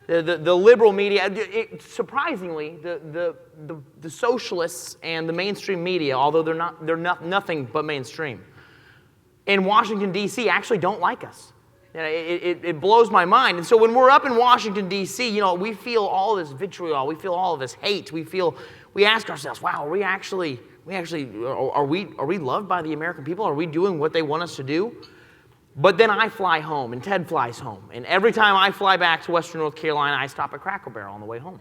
The liberal media, surprisingly, the socialists and the mainstream media, although they're nothing but mainstream, in Washington, D.C. actually don't like us. It blows my mind. And so when we're up in Washington, D.C., we feel all this vitriol, we feel all of this hate, we ask ourselves, wow, are we loved by the American people? Are we doing what they want us to do? But then I fly home, and Ted flies home. And every time I fly back to Western North Carolina, I stop at Cracker Barrel on the way home.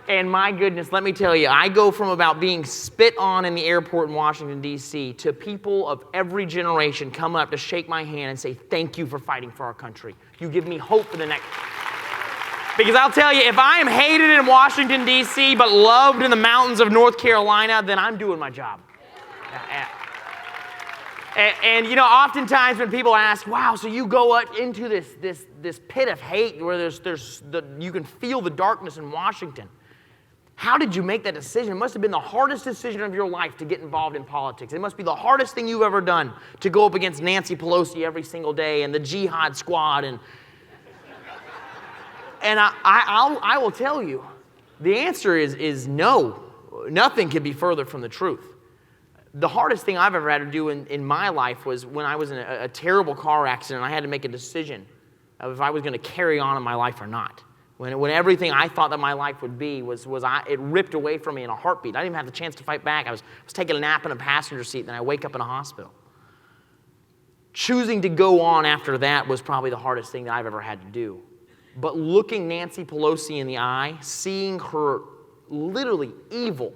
And my goodness, let me tell you, I go from about being spit on in the airport in Washington, D.C., to people of every generation come up to shake my hand and say, thank you for fighting for our country. You give me hope for the next... Because I'll tell you, if I am hated in Washington, D.C., but loved in the mountains of North Carolina, then I'm doing my job. And oftentimes when people ask, wow, so you go up into this pit of hate where you can feel the darkness in Washington. How did you make that decision? It must have been the hardest decision of your life to get involved in politics. It must be the hardest thing you've ever done to go up against Nancy Pelosi every single day and the Jihad Squad. And I will tell you, the answer is no. Nothing can be further from the truth. The hardest thing I've ever had to do in my life was when I was in a terrible car accident. I had to make a decision of if I was going to carry on in my life or not. When everything I thought that my life would be it ripped away from me in a heartbeat. I didn't even have the chance to fight back. I was taking a nap in a passenger seat, and then I wake up in a hospital. Choosing to go on after that was probably the hardest thing that I've ever had to do. But looking Nancy Pelosi in the eye, seeing her literally evil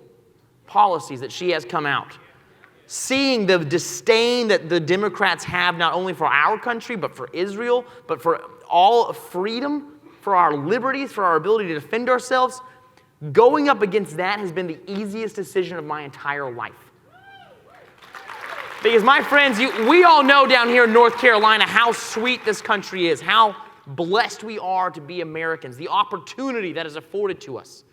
policies that she has come out, seeing the disdain that the Democrats have not only for our country, but for Israel, but for all freedom, for our liberties, for our ability to defend ourselves, going up against that has been the easiest decision of my entire life. Because my friends, we all know down here in North Carolina how sweet this country is, how blessed we are to be Americans, the opportunity that is afforded to us.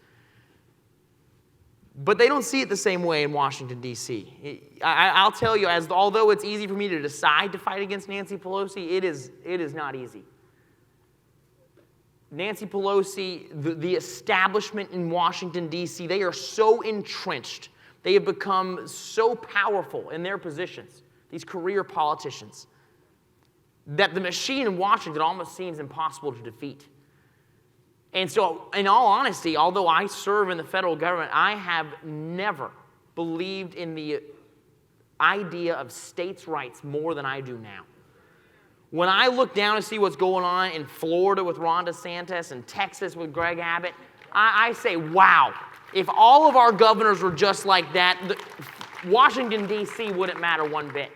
But they don't see it the same way in Washington, D.C. I'll tell you, although it's easy for me to decide to fight against Nancy Pelosi, it is not easy. Nancy Pelosi, the establishment in Washington, D.C., they are so entrenched. They have become so powerful in their positions, these career politicians, that the machine in Washington almost seems impossible to defeat. And so, in all honesty, although I serve in the federal government, I have never believed in the idea of states' rights more than I do now. When I look down to see what's going on in Florida with Ron DeSantis and Texas with Greg Abbott, I say, wow, if all of our governors were just like that, Washington, D.C. wouldn't matter one bit.